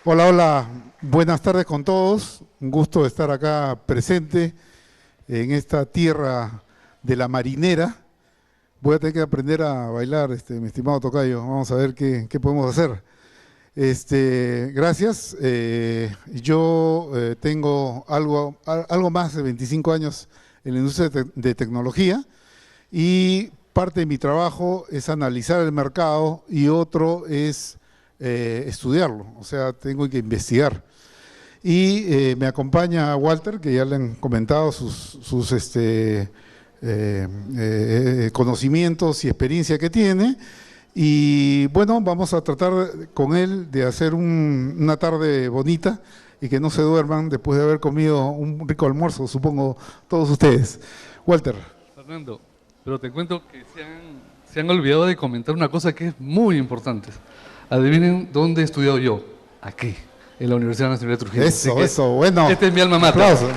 Hola, hola, buenas tardes con todos. Un gusto estar acá presente en esta tierra de la marinera. Voy a tener que aprender a bailar, mi estimado tocayo. Vamos a ver qué podemos hacer. Gracias. Yo tengo algo más de 25 años en la industria de tecnología y parte de mi trabajo es analizar el mercado y otro es estudiarlo, o sea, tengo que investigar. Y me acompaña Walter, que ya le han comentado sus conocimientos y experiencia que tiene. Y bueno, vamos a tratar con él de hacer una tarde bonita y que no se duerman después de haber comido un rico almuerzo, supongo, todos ustedes. Walter. Fernando, pero te cuento que se han olvidado de comentar una cosa que es muy importante. Adivinen dónde he estudiado yo. Aquí, en la Universidad Nacional de Trujillo. Eso, bueno. Este es mi alma mater. Aplauso.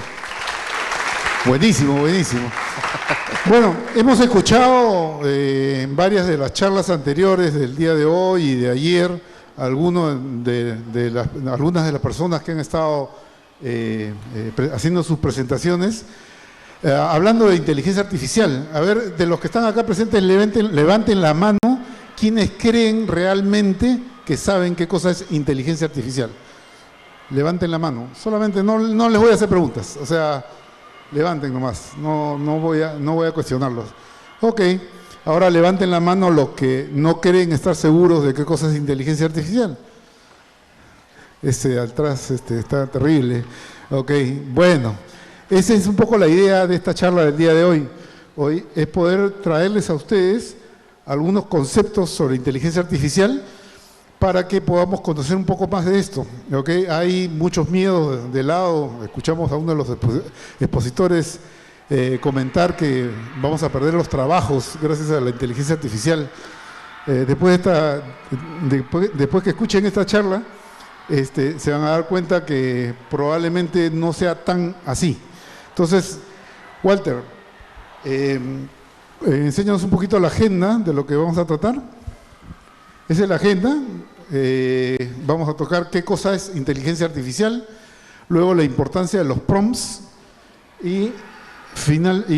Buenísimo, buenísimo. Bueno, hemos escuchado en varias de las charlas anteriores del día de hoy y de ayer algunas de las personas que han estado haciendo sus presentaciones hablando de inteligencia artificial. A ver, de los que están acá presentes, levanten la mano quienes creen realmente que saben qué cosa es inteligencia artificial. Levanten la mano. Solamente no les voy a hacer preguntas. O sea, levanten nomás. No voy a cuestionarlos. Ok. Ahora levanten la mano los que no creen estar seguros de qué cosa es inteligencia artificial. Atrás está terrible. Ok. Bueno. Esa es un poco la idea de esta charla del día de hoy. Hoy es poder traerles a ustedes algunos conceptos sobre inteligencia artificial para que podamos conocer un poco más de esto. ¿Okay? Hay muchos miedos de lado. Escuchamos a uno de los expositores comentar que vamos a perder los trabajos gracias a la inteligencia artificial. Después que escuchen esta charla, se van a dar cuenta que probablemente no sea tan así. Entonces, Walter, enséñanos un poquito la agenda de lo que vamos a tratar. Esa es la agenda. Vamos a tocar qué cosa es inteligencia artificial, luego la importancia de los prompts y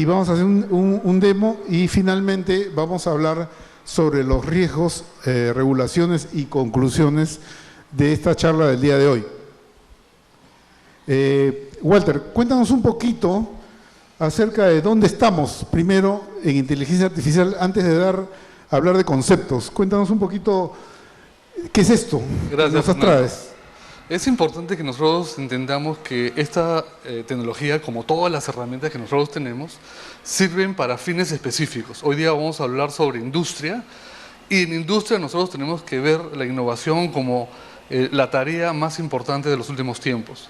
vamos a hacer un demo y finalmente vamos a hablar sobre los riesgos, regulaciones y conclusiones de esta charla del día de hoy. Walter, cuéntanos un poquito acerca de dónde estamos primero en inteligencia artificial antes de hablar de conceptos. Cuéntanos un poquito qué es esto. Gracias, nos traes. Es importante que nosotros entendamos que esta tecnología, como todas las herramientas que nosotros tenemos, sirven para fines específicos. Hoy día vamos a hablar sobre industria y en industria nosotros tenemos que ver la innovación como la tarea más importante de los últimos tiempos.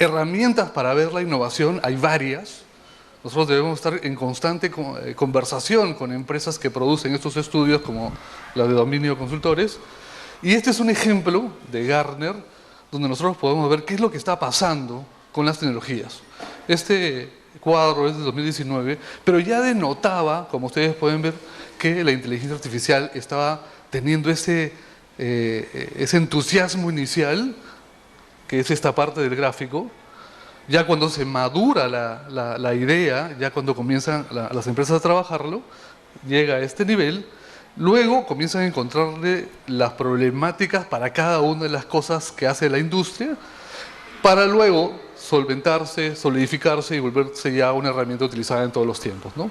Herramientas para ver la innovación hay varias. Nosotros debemos estar en constante conversación con empresas que producen estos estudios como la de Dominio Consultores. Y este es un ejemplo de Gartner donde nosotros podemos ver qué es lo que está pasando con las tecnologías. Este cuadro es de 2019, pero ya denotaba, como ustedes pueden ver, que la inteligencia artificial estaba teniendo ese entusiasmo inicial, que es esta parte del gráfico. Ya cuando se madura la idea, ya cuando comienzan las empresas a trabajarlo, llega a este nivel, luego comienzan a encontrarle las problemáticas para cada una de las cosas que hace la industria, para luego solventarse, solidificarse y volverse ya una herramienta utilizada en todos los tiempos, ¿no?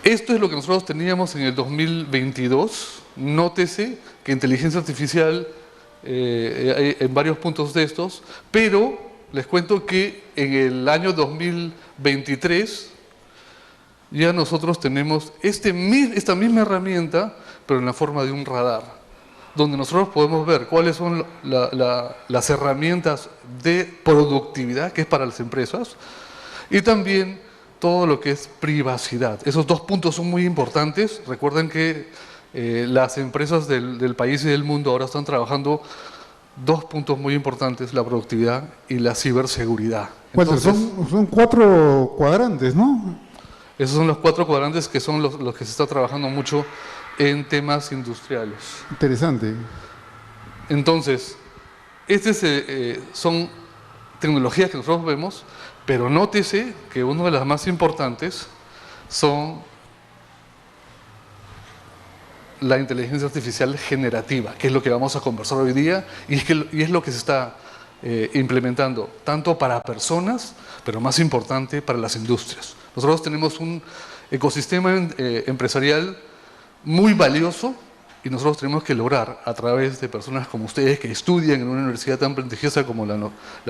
Esto es lo que nosotros teníamos en el 2022. Nótese que inteligencia artificial en varios puntos de estos, pero les cuento que en el año 2023 ya nosotros tenemos esta misma herramienta, pero en la forma de un radar, donde nosotros podemos ver cuáles son las herramientas de productividad, que es para las empresas, y también todo lo que es privacidad. Esos dos puntos son muy importantes. Recuerden que las empresas del país y del mundo ahora están trabajando dos puntos muy importantes: la productividad y la ciberseguridad. Entonces, son 4 cuadrantes, ¿no? Esos son los 4 cuadrantes que son los que se está trabajando mucho en temas industriales. Interesante. Entonces, son tecnologías que nosotros vemos, pero nótese que una de las más importantes son la inteligencia artificial generativa, que es lo que vamos a conversar hoy día y es lo que se está implementando, tanto para personas, pero más importante para las industrias. Nosotros tenemos un ecosistema empresarial muy valioso y nosotros tenemos que lograr, a través de personas como ustedes que estudian en una universidad tan prestigiosa como la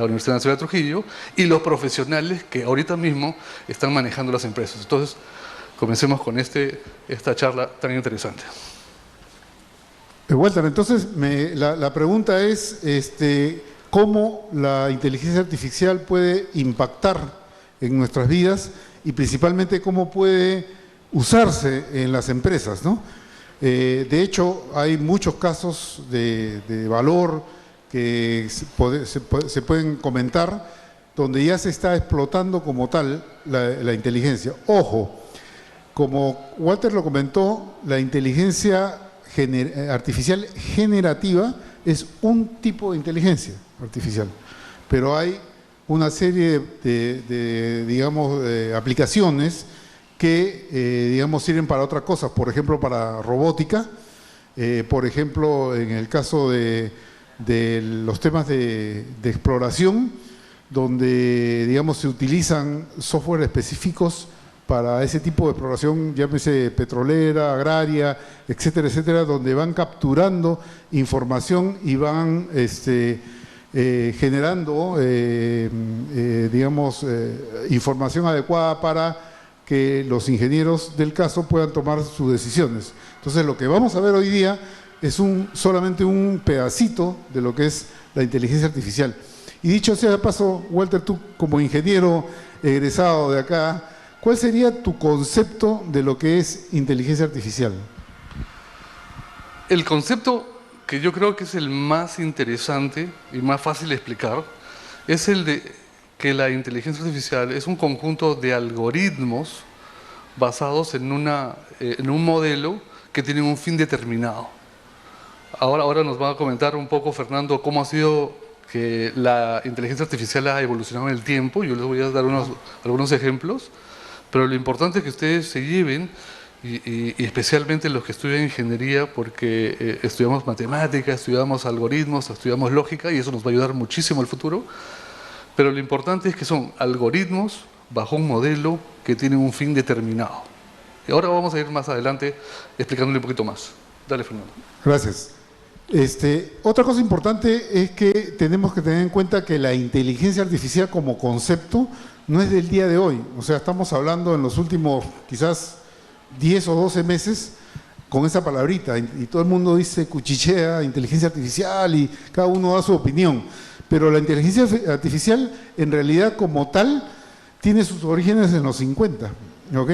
Universidad Nacional de Trujillo, y los profesionales que ahorita mismo están manejando las empresas. Entonces, comencemos con esta charla tan interesante. Walter, entonces la pregunta es cómo la inteligencia artificial puede impactar en nuestras vidas y principalmente cómo puede usarse en las empresas, ¿no? De hecho, hay muchos casos de valor que se pueden comentar donde ya se está explotando como tal la inteligencia. Ojo, como Walter lo comentó, la inteligencia artificial generativa es un tipo de inteligencia artificial, pero hay una serie de digamos, aplicaciones que, digamos, sirven para otras cosas, por ejemplo, para robótica, por ejemplo, en el caso de los temas de exploración, donde, digamos, se utilizan software específicos para ese tipo de exploración, llámese petrolera, agraria, etcétera, etcétera, donde van capturando información y van generando, digamos, información adecuada para que los ingenieros del caso puedan tomar sus decisiones. Entonces, lo que vamos a ver hoy día es solamente un pedacito de lo que es la inteligencia artificial. Y dicho sea de paso, Walter, tú como ingeniero egresado de acá, ¿cuál sería tu concepto de lo que es inteligencia artificial? El concepto que yo creo que es el más interesante y más fácil de explicar es el de que la inteligencia artificial es un conjunto de algoritmos basados en un modelo que tienen un fin determinado. Ahora nos va a comentar un poco Fernando cómo ha sido que la inteligencia artificial ha evolucionado en el tiempo. Yo les voy a dar algunos ejemplos, pero lo importante es que ustedes se lleven, y especialmente los que estudian ingeniería, porque estudiamos matemáticas, estudiamos algoritmos, estudiamos lógica, y eso nos va a ayudar muchísimo al futuro. Pero lo importante es que son algoritmos bajo un modelo que tiene un fin determinado. Y ahora vamos a ir más adelante explicándole un poquito más. Dale, Fernando. Gracias. Otra cosa importante es que tenemos que tener en cuenta que la inteligencia artificial como concepto no es del día de hoy. O sea, estamos hablando en los últimos quizás 10 o 12 meses con esa palabrita, y todo el mundo dice cuchichea, inteligencia artificial, y cada uno da su opinión. Pero la inteligencia artificial, en realidad, como tal, tiene sus orígenes en los 50, ¿ok?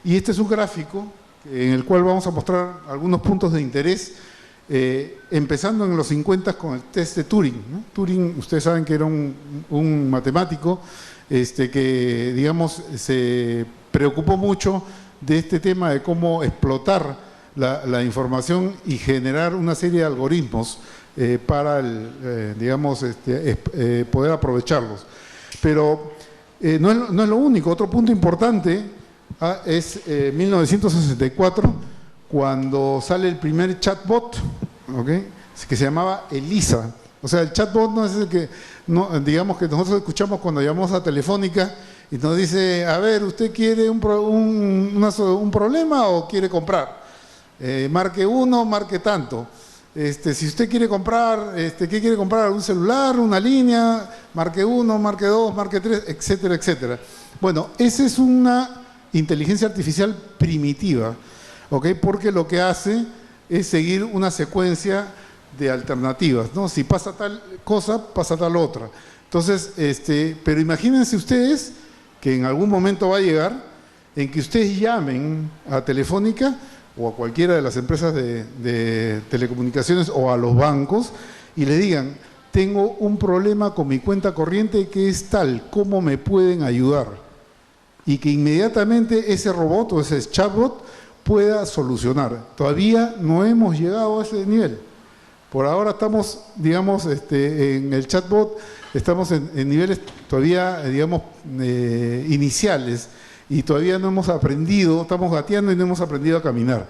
Y este es un gráfico en el cual vamos a mostrar algunos puntos de interés, empezando en los 50 con el test de Turing, ¿no? Turing, ustedes saben que era un matemático que, digamos, se preocupó mucho de este tema de cómo explotar la información y generar una serie de algoritmos para, digamos, poder aprovecharlos. Pero no es lo único. Otro punto importante es 1964, cuando sale el primer chatbot, ¿okay? Que se llamaba Elisa. O sea, el chatbot no es el que, digamos, que nosotros escuchamos cuando llamamos a Telefónica y nos dice, a ver, ¿usted quiere un problema o quiere comprar? Marque uno, marque tanto. Si usted quiere comprar, ¿qué quiere comprar? ¿Un celular, una línea? Marque 1, marque 2, marque 3, etcétera, etcétera. Bueno, esa es una inteligencia artificial primitiva, ¿ok? Porque lo que hace es seguir una secuencia de alternativas, ¿no? Si pasa tal cosa, pasa tal otra. Entonces, pero imagínense ustedes que en algún momento va a llegar en que ustedes llamen a Telefónica o a cualquiera de las empresas de telecomunicaciones o a los bancos y le digan, tengo un problema con mi cuenta corriente que es tal, ¿cómo me pueden ayudar? Y que inmediatamente ese robot o ese chatbot pueda solucionar. Todavía no hemos llegado a ese nivel, Por ahora estamos, digamos, en el chatbot, estamos en niveles todavía, digamos, iniciales y todavía no hemos aprendido, estamos gateando y no hemos aprendido a caminar.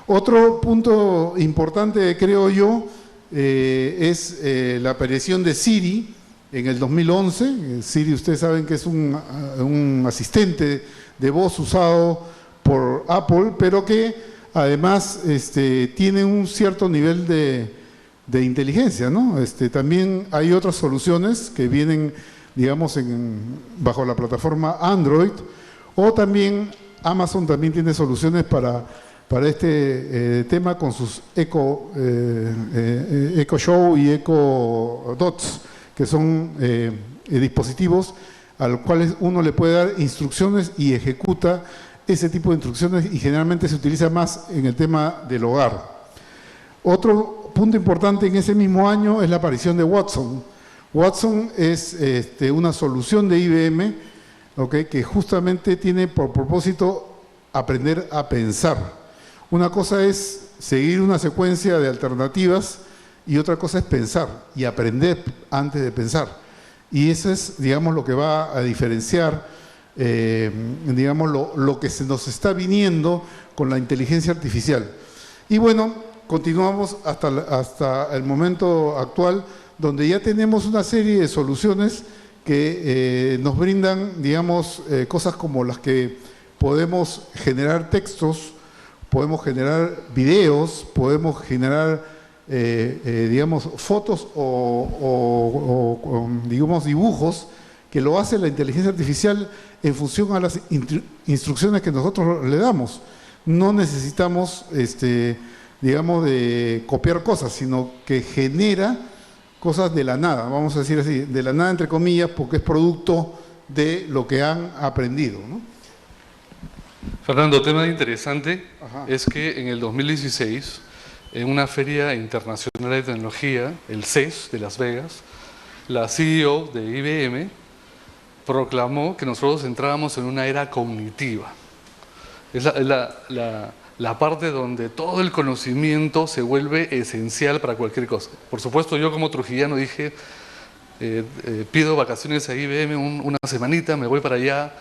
Otro punto importante, creo yo, es la aparición de Siri en el 2011. Siri, ustedes saben que es un asistente de voz usado por Apple, pero que además tiene un cierto nivel de inteligencia, ¿no? También hay otras soluciones que vienen, digamos, bajo la plataforma Android, o también Amazon también tiene soluciones para este tema con sus Echo Show y Echo Dots, que son dispositivos a los cuales uno le puede dar instrucciones y ejecuta ese tipo de instrucciones, y generalmente se utiliza más en el tema del hogar. Otro punto importante en ese mismo año es la aparición de Watson. Watson es una solución de IBM, ¿okay?, que justamente tiene por propósito aprender a pensar. Una cosa es seguir una secuencia de alternativas y otra cosa es pensar y aprender antes de pensar. Y eso es, digamos, lo que va a diferenciar, digamos, lo que se nos está viniendo con la inteligencia artificial. Y bueno, continuamos hasta el momento actual, donde ya tenemos una serie de soluciones que nos brindan, digamos, cosas como las que podemos generar textos, podemos generar videos, podemos generar, digamos, fotos o, digamos, dibujos, que lo hace la inteligencia artificial en función a las instrucciones que nosotros le damos. No necesitamos, digamos, de copiar cosas, sino que genera cosas de la nada, vamos a decir así, de la nada entre comillas, porque es producto de lo que han aprendido, ¿no? Fernando, tema interesante. Ajá. Es que en el 2016, en una feria internacional de tecnología, el CES de Las Vegas, la CEO de IBM proclamó que nosotros entrábamos en una era cognitiva. Es la parte donde todo el conocimiento se vuelve esencial para cualquier cosa. Por supuesto, yo como trujillano dije, pido vacaciones a IBM una semanita, me voy para allá,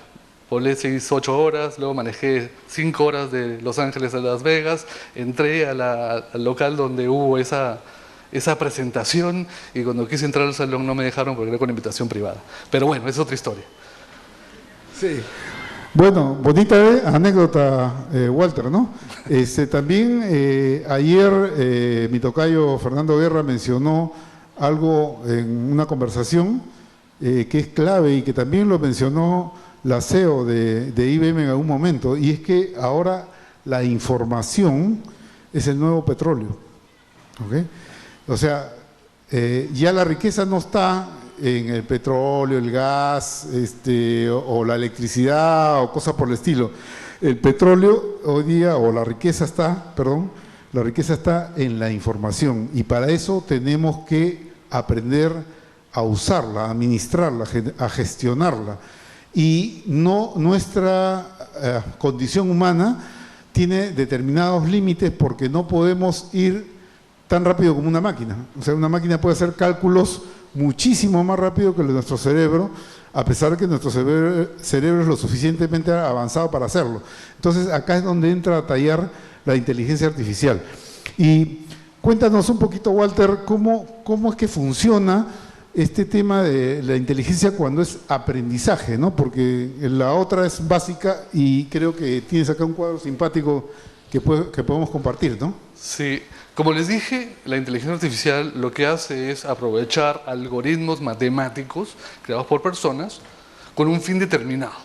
volé 6, 8 horas, luego manejé 5 horas de Los Ángeles a Las Vegas, entré al local donde hubo esa presentación, y cuando quise entrar al salón no me dejaron porque era con invitación privada. Pero bueno, es otra historia. Sí. Bueno, bonita anécdota, Walter, ¿no? También ayer mi tocayo Fernando Guerra mencionó algo en una conversación que es clave y que también lo mencionó la CEO de IBM en algún momento, y es que ahora la información es el nuevo petróleo, ¿okay? O sea, ya la riqueza no está en el petróleo, el gas, o la electricidad o cosas por el estilo. El petróleo hoy día, o la riqueza está, perdón, la riqueza está en la información, y para eso tenemos que aprender a usarla, a administrarla, a gestionarla. Y nuestra condición humana tiene determinados límites, porque no podemos ir tan rápido como una máquina. O sea, una máquina puede hacer cálculos muchísimo más rápido que nuestro cerebro, a pesar de que nuestro cerebro es lo suficientemente avanzado para hacerlo. Entonces, acá es donde entra a tallar la inteligencia artificial. Y cuéntanos un poquito, Walter, cómo es que funciona este tema de la inteligencia cuando es aprendizaje, ¿no? Porque la otra es básica, y creo que tienes acá un cuadro simpático que podemos compartir, ¿no? Sí, como les dije, la inteligencia artificial lo que hace es aprovechar algoritmos matemáticos creados por personas con un fin determinado.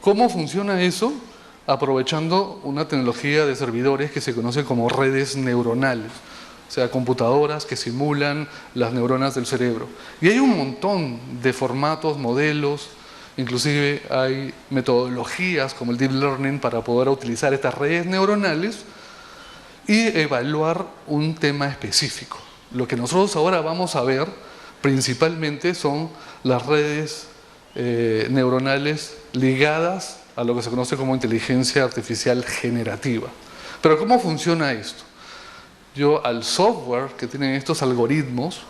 ¿Cómo funciona eso? Aprovechando una tecnología de servidores que se conoce como redes neuronales, o sea, computadoras que simulan las neuronas del cerebro. Y hay un montón de formatos, modelos, inclusive hay metodologías como el Deep Learning para poder utilizar estas redes neuronales y evaluar un tema específico. Lo que nosotros ahora vamos a ver principalmente son las redes neuronales ligadas a lo que se conoce como inteligencia artificial generativa. Pero ¿cómo funciona esto? yo al software que tiene estos algoritmos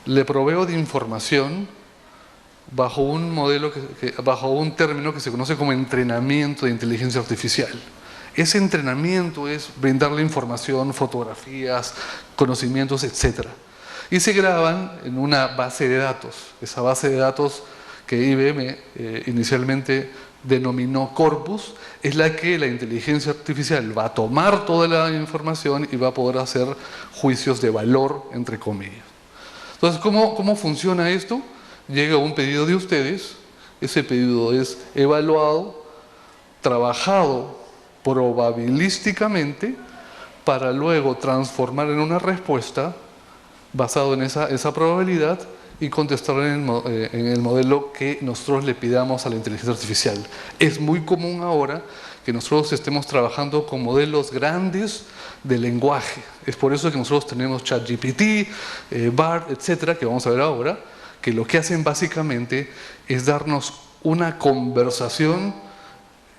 le proveo de información bajo un modelo, bajo un término que se conoce como entrenamiento de inteligencia artificial. Ese entrenamiento es brindarle información, fotografías, conocimientos, etc. Y se graban en una base de datos. Esa base de datos que IBM inicialmente denominó corpus, es la que la inteligencia artificial va a tomar toda la información y va a poder hacer juicios de valor, entre comillas. Entonces, ¿cómo funciona esto? Llega un pedido de ustedes, ese pedido es evaluado, trabajado probabilísticamente para luego transformar en una respuesta basado en esa probabilidad y contestar en el modelo que nosotros le pidamos a la inteligencia artificial. Es muy común ahora que nosotros estemos trabajando con modelos grandes de lenguaje. Es por eso que nosotros tenemos ChatGPT, BART, etcétera, que vamos a ver ahora, que lo que hacen básicamente es darnos una conversación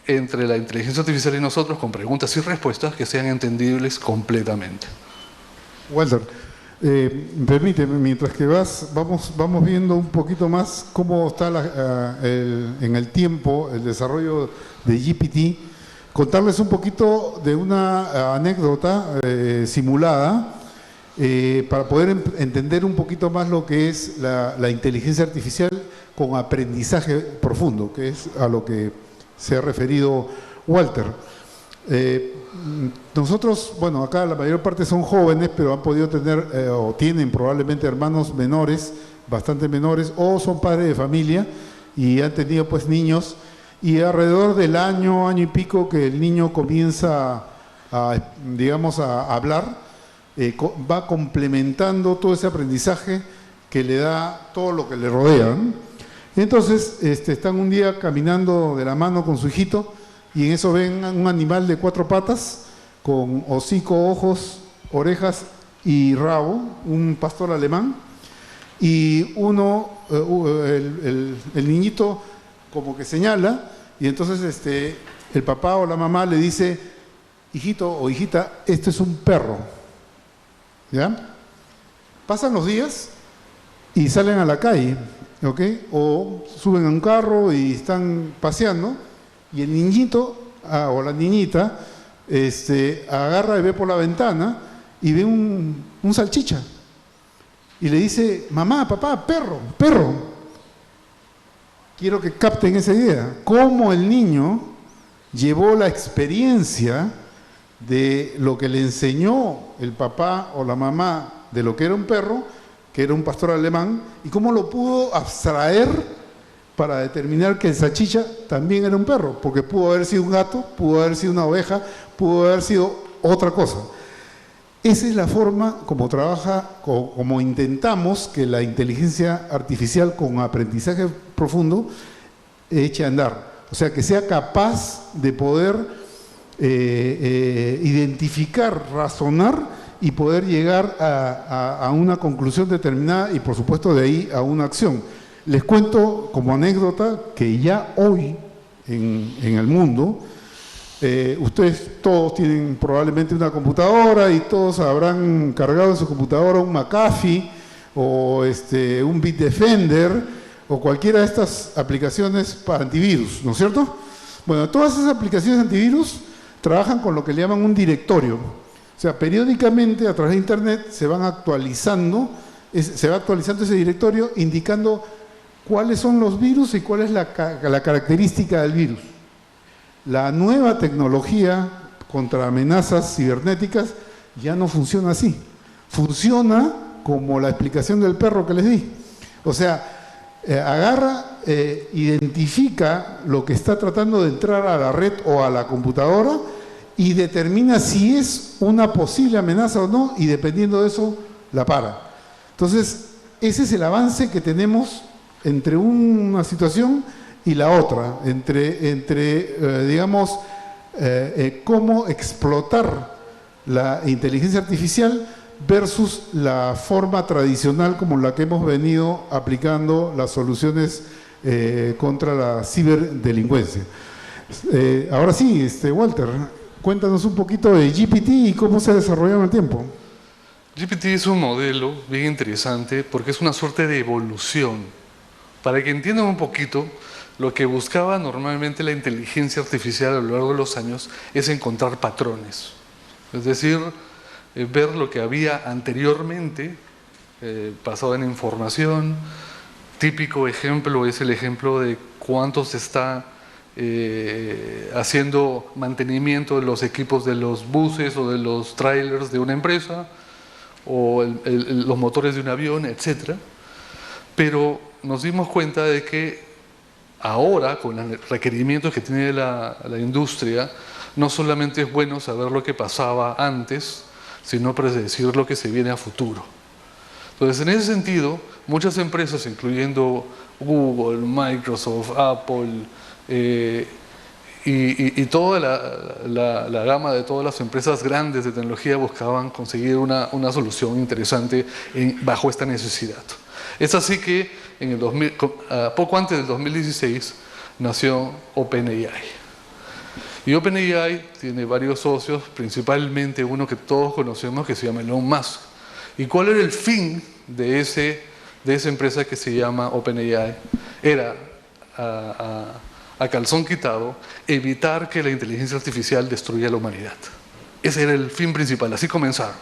entre la inteligencia artificial y nosotros con preguntas y respuestas que sean entendibles completamente. Walter, permíteme, mientras que vamos viendo un poquito más cómo está en el tiempo el desarrollo de GPT, contarles un poquito de una anécdota simulada para poder entender un poquito más lo que es la inteligencia artificial con aprendizaje profundo, que es a lo que se ha referido Walter. Nosotros, bueno, acá la mayor parte son jóvenes, pero han podido tener o tienen probablemente hermanos menores, bastante menores, o son padres de familia y han tenido pues niños, y alrededor del año y pico que el niño comienza digamos, a hablar, va complementando todo ese aprendizaje que le da todo lo que le rodea, ¿no? Entonces, están un día caminando de la mano con su hijito y en eso ven un animal de 4 patas con hocico, ojos, orejas y rabo, un pastor alemán, y el niñito como que señala, y entonces el papá o la mamá le dice: hijito o hijita, este es un perro. ¿Ya? Pasan los días y salen a la calle, ¿ok? O suben a un carro y están paseando, y el niñito o la niñita agarra y ve por la ventana y ve un salchicha y le dice: mamá, papá, perro, perro. Quiero que capten esa idea, cómo el niño llevó la experiencia de lo que le enseñó el papá o la mamá de lo que era un perro, que era un pastor alemán, y cómo lo pudo abstraer para determinar que el salchicha también era un perro, porque pudo haber sido un gato, pudo haber sido una oveja, pudo haber sido otra cosa. Esa es la forma como trabaja, como intentamos que la inteligencia artificial con aprendizaje profundo eche a andar. O sea, que sea capaz de poder identificar, razonar y poder llegar a una conclusión determinada y por supuesto de ahí a una acción. Les cuento como anécdota que ya hoy en el mundo, ustedes todos tienen probablemente una computadora y todos habrán cargado en su computadora un McAfee o un Bitdefender o cualquiera de estas aplicaciones para antivirus, ¿no es cierto? Bueno, todas esas aplicaciones antivirus trabajan con lo que le llaman un directorio. O sea, periódicamente a través de Internet se va actualizando ese directorio indicando cuáles son los virus y cuál es la característica del virus. La nueva tecnología contra amenazas cibernéticas ya no funciona así. Funciona como la explicación del perro que les di. O sea, agarra, identifica lo que está tratando de entrar a la red o a la computadora y determina si es una posible amenaza o no, y dependiendo de eso, la para. Entonces, ese es el avance que tenemos entre una situación y la otra, digamos, cómo explotar la inteligencia artificial versus la forma tradicional como la que hemos venido aplicando las soluciones contra la ciberdelincuencia. Ahora sí, Walter, cuéntanos un poquito de GPT y cómo se ha desarrollado en el tiempo. GPT es un modelo bien interesante porque es una suerte de evolución. Para que entiendan un poquito, lo que buscaba normalmente la inteligencia artificial a lo largo de los años es encontrar patrones. Es decir, ver lo que había anteriormente, basado en información. Típico ejemplo es el ejemplo de cuánto se está haciendo mantenimiento de los equipos de los buses o de los trailers de una empresa, o los motores de un avión, etc. Pero nos dimos cuenta de que ahora, con los requerimientos que tiene la industria, no solamente es bueno saber lo que pasaba antes, sino predecir lo que se viene a futuro. Entonces, en ese sentido, muchas empresas, incluyendo Google, Microsoft, Apple, y toda la gama de todas las empresas grandes de tecnología buscaban conseguir una solución interesante bajo esta necesidad. Es así que en poco antes del 2016 nació OpenAI. Y OpenAI tiene varios socios, principalmente uno que todos conocemos que se llama Elon Musk. ¿Y cuál era el fin de esa empresa que se llama OpenAI? Era a calzón quitado, evitar que la inteligencia artificial destruya la humanidad. Ese era el fin principal, así comenzaron.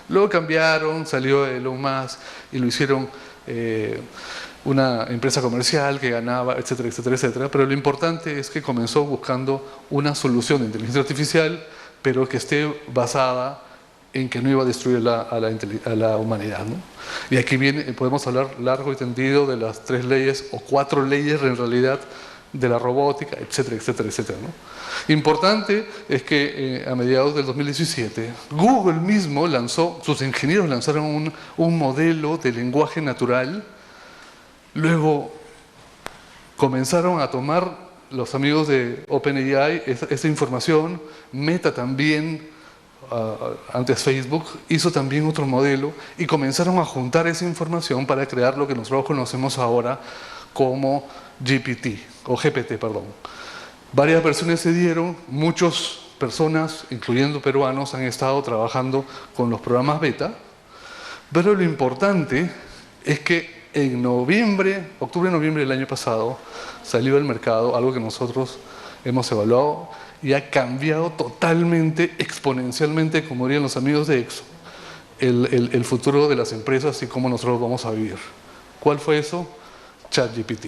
Luego cambiaron, salió Elon Musk y lo hicieron una empresa comercial que ganaba, etcétera, etcétera, etcétera. Pero lo importante es que comenzó buscando una solución de inteligencia artificial, pero que esté basada en que no iba a destruir a la humanidad, ¿no? Y aquí podemos hablar largo y tendido de las 3 leyes, o 4 leyes en realidad, de la robótica, etcétera, etcétera, etcétera, ¿no? Importante es que a mediados del 2017 Google mismo sus ingenieros lanzaron un modelo de lenguaje natural. Luego comenzaron a tomar los amigos de OpenAI esa información. Meta también, antes Facebook, hizo también otro modelo y comenzaron a juntar esa información para crear lo que nosotros conocemos ahora como GPT, perdón. Varias versiones se dieron, muchas personas, incluyendo peruanos, han estado trabajando con los programas beta, pero lo importante es que en octubre-noviembre del año pasado salió al mercado algo que nosotros hemos evaluado y ha cambiado totalmente, exponencialmente, como dirían los amigos de Exxon, el futuro de las empresas y cómo nosotros vamos a vivir. ¿Cuál fue eso? ChatGPT.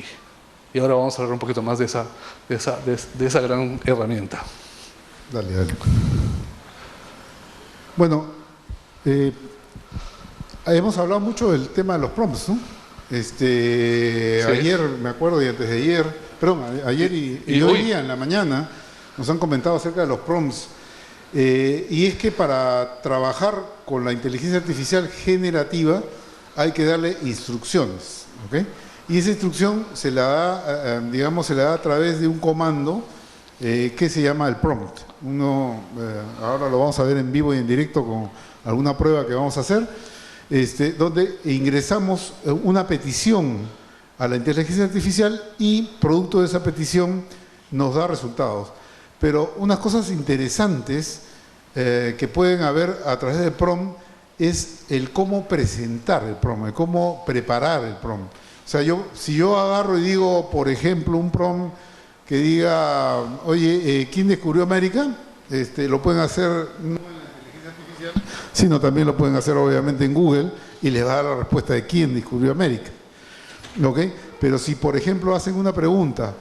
Y ahora vamos a hablar un poquito más de esa gran herramienta. Dale. Bueno, hemos hablado mucho del tema de los prompts, ¿no? Sí. Ayer, me acuerdo, y antes de ayer, ayer y hoy día en la mañana nos han comentado acerca de los prompts. Y es que para trabajar con la inteligencia artificial generativa hay que darle instrucciones, ¿ok? Y esa instrucción se la da a través de un comando que se llama el prompt. Ahora lo vamos a ver en vivo y en directo con alguna prueba que vamos a hacer, donde ingresamos una petición a la inteligencia artificial y producto de esa petición nos da resultados. Pero unas cosas interesantes que pueden haber a través del prompt es el cómo presentar el prompt, el cómo preparar el prompt. O sea, si yo agarro y digo, por ejemplo, un prompt que diga, oye, ¿quién descubrió América? Lo pueden hacer no en la inteligencia artificial, sino también lo pueden hacer obviamente en Google y les va a dar la respuesta de quién descubrió América. ¿Ok? Pero si, por ejemplo, hacen una pregunta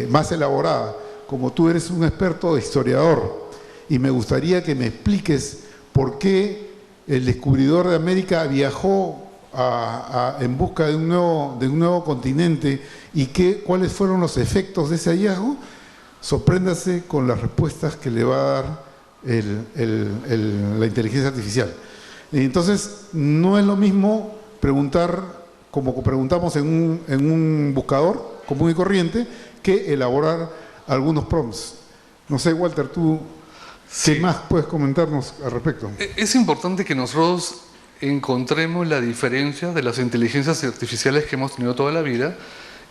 más elaborada, como tú eres un experto historiador y me gustaría que me expliques por qué el descubridor de América viajó en busca de un nuevo continente y cuáles fueron los efectos de ese hallazgo, sorpréndase con las respuestas que le va a dar la inteligencia artificial. Entonces, no es lo mismo preguntar como preguntamos en un buscador común y corriente que elaborar algunos prompts. No sé, Walter, ¿tú qué más puedes comentarnos al respecto? Es importante que nosotros encontremos la diferencia de las inteligencias artificiales que hemos tenido toda la vida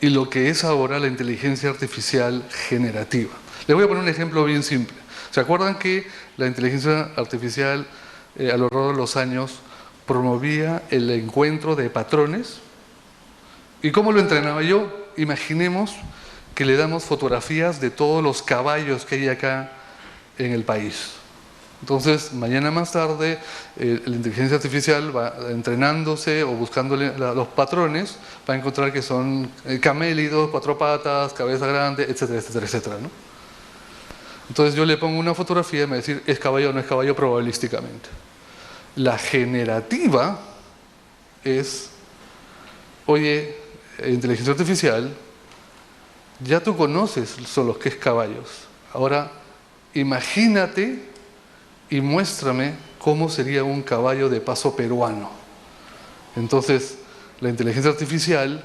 y lo que es ahora la inteligencia artificial generativa. Les voy a poner un ejemplo bien simple. ¿Se acuerdan que la inteligencia artificial a lo largo de los años promovía el encuentro de patrones. ¿Y cómo lo entrenaba yo? Imaginemos que le damos fotografías de todos los caballos que hay acá en el país. Entonces, mañana más tarde, la inteligencia artificial va entrenándose o buscándole los patrones, va a encontrar que son camélidos, 4 patas, cabeza grande, etcétera, etcétera, etcétera, ¿no? Entonces yo le pongo una fotografía y me va a decir, ¿es caballo o no es caballo? Probabilísticamente. La generativa es, oye, inteligencia artificial, ya tú conoces los que es caballos. Ahora, imagínate y muéstrame cómo sería un caballo de paso peruano. Entonces, la inteligencia artificial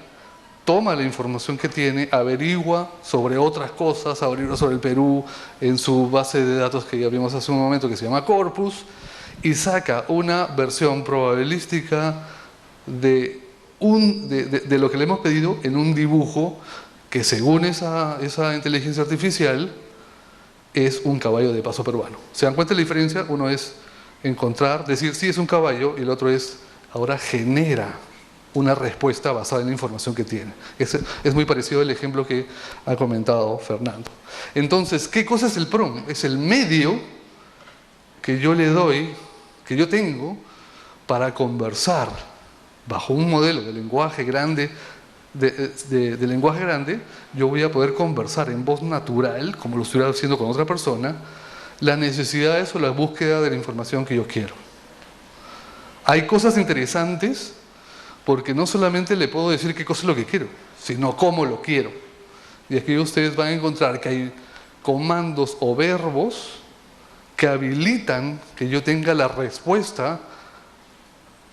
toma la información que tiene, averigua sobre otras cosas, averigua sobre el Perú en su base de datos que ya vimos hace un momento, que se llama Corpus, y saca una versión probabilística de lo que le hemos pedido en un dibujo que, según esa inteligencia artificial, es un caballo de paso peruano. ¿Se dan cuenta de la diferencia? Uno es encontrar, decir sí es un caballo, y el otro es, ahora genera una respuesta basada en la información que tiene. Es muy parecido al ejemplo que ha comentado Fernando. Entonces, ¿qué cosa es el PROMPT? Es el medio que yo le doy, que yo tengo, para conversar bajo un modelo de lenguaje grande. De lenguaje grande, yo voy a poder conversar en voz natural, como lo estuviera haciendo con otra persona, las necesidades o la búsqueda de la información que yo quiero. Hay cosas interesantes porque no solamente le puedo decir qué cosa es lo que quiero, sino cómo lo quiero. Y aquí ustedes van a encontrar que hay comandos o verbos que habilitan que yo tenga la respuesta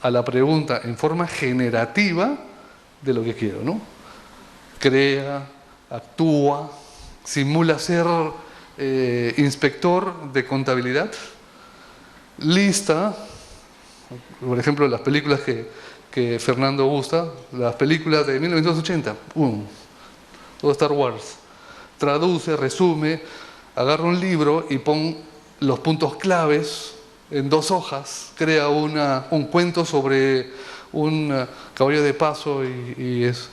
a la pregunta en forma generativa de lo que quiero, ¿no? Crea, actúa, simula ser inspector de contabilidad, lista, por ejemplo, las películas que Fernando gusta, las películas de 1980, todo Star Wars, traduce, resume, agarra un libro y pon los puntos claves en 2 hojas, crea un cuento sobre un caballo de paso y es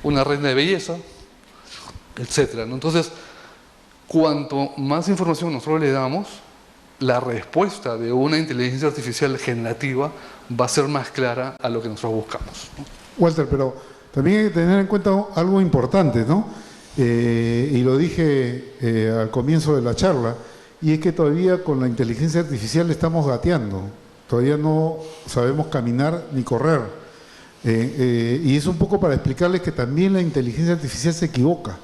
una reina de belleza, etcétera, ¿no? Entonces, cuanto más información nosotros le damos, la respuesta de una inteligencia artificial generativa va a ser más clara a lo que nosotros buscamos, ¿no? Walter, pero también hay que tener en cuenta algo importante, ¿no? Y lo dije al comienzo de la charla, y es que todavía con la inteligencia artificial estamos gateando. Todavía no sabemos caminar ni correr. Y es un poco para explicarles que también la inteligencia artificial se equivoca.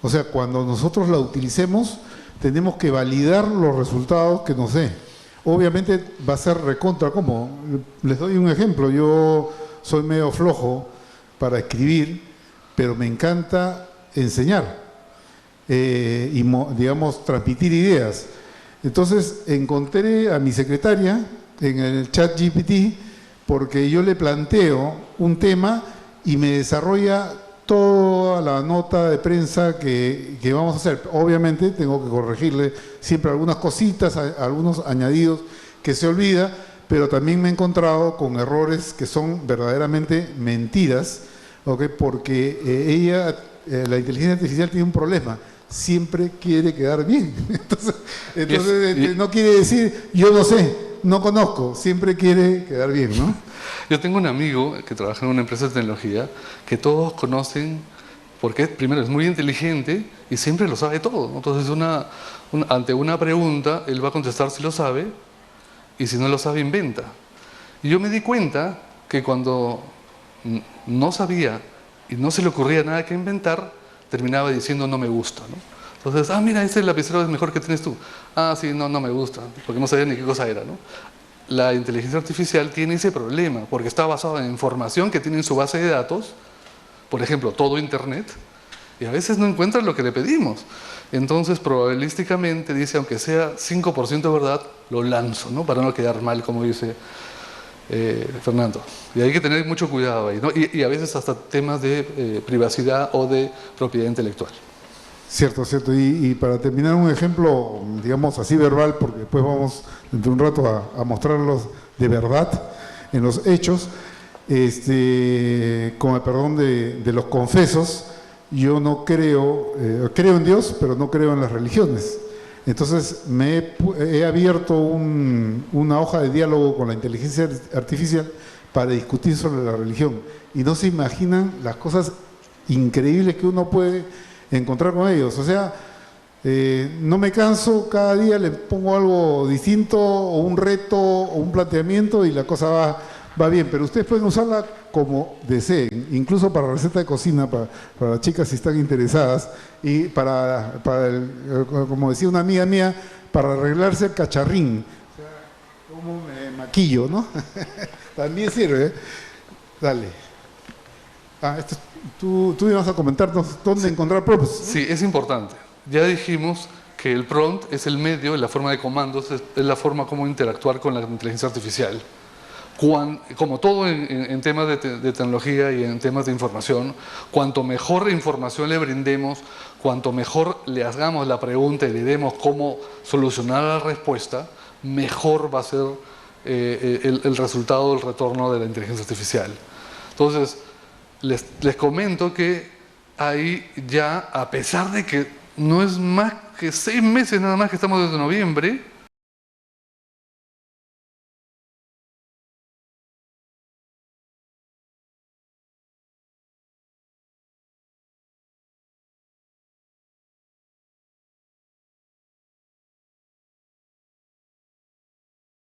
O sea, cuando nosotros la utilicemos, tenemos que validar los resultados que nos dé. Obviamente va a ser recontra como. Les doy un ejemplo. Yo soy medio flojo para escribir, pero me encanta enseñar y, digamos, transmitir ideas. Entonces, encontré a mi secretaria en el chat GPT, porque yo le planteo un tema y me desarrolla toda la nota de prensa que vamos a hacer. Obviamente tengo que corregirle siempre algunas cositas, algunos añadidos que se olvida, pero también me he encontrado con errores que son verdaderamente mentiras, ¿okay? Porque la inteligencia artificial tiene un problema. Siempre quiere quedar bien. Entonces no quiere decir, yo no sé, no conozco, siempre quiere quedar bien, ¿no? Yo tengo un amigo que trabaja en una empresa de tecnología que todos conocen porque, primero, es muy inteligente y siempre lo sabe todo. Entonces, ante una pregunta, él va a contestar si lo sabe, y si no lo sabe, inventa. Y yo me di cuenta que cuando no sabía y no se le ocurría nada que inventar, terminaba diciendo no me gusta, ¿no? Entonces, mira, este lapicero es mejor que tienes tú. Sí, no me gusta, porque no sabía ni qué cosa era, ¿no? La inteligencia artificial tiene ese problema, porque está basada en información que tiene en su base de datos, por ejemplo, todo Internet, y a veces no encuentra lo que le pedimos. Entonces, probabilísticamente dice, aunque sea 5% verdad, lo lanzo, ¿no? Para no quedar mal, como dice Fernando. Y hay que tener mucho cuidado ahí, ¿no? Y a veces hasta temas de privacidad o de propiedad intelectual. Cierto, cierto. Y para terminar, un ejemplo, digamos así verbal, porque después vamos dentro de un rato a mostrarlos de verdad en los hechos, con el perdón de los confesos. Yo no creo, creo en Dios, pero no creo en las religiones. Entonces he abierto una hoja de diálogo con la inteligencia artificial para discutir sobre la religión. Y no se imaginan las cosas increíbles que uno puede encontrar con ellos. O sea, no me canso, cada día le pongo algo distinto, o un reto, o un planteamiento, y la cosa va bien. Pero ustedes pueden usarla como deseen, incluso para receta de cocina, para las chicas si están interesadas, y como decía una amiga mía, para arreglarse el cacharrín. O sea, como me maquillo, ¿no? También sirve, ¿eh? Dale. Tú ibas a comentarnos dónde encontrar prompts, ¿no? Sí, es importante. Ya dijimos que el prompt es el medio, la forma de comandos, es la forma como interactuar con la inteligencia artificial. Como todo en temas de tecnología y en temas de información, cuanto mejor información le brindemos, cuanto mejor le hagamos la pregunta y le demos cómo solucionar la respuesta, mejor va a ser el resultado del retorno de la inteligencia artificial. Entonces, les comento que ahí ya, a pesar de que no es más que 6 meses nada más que estamos desde noviembre,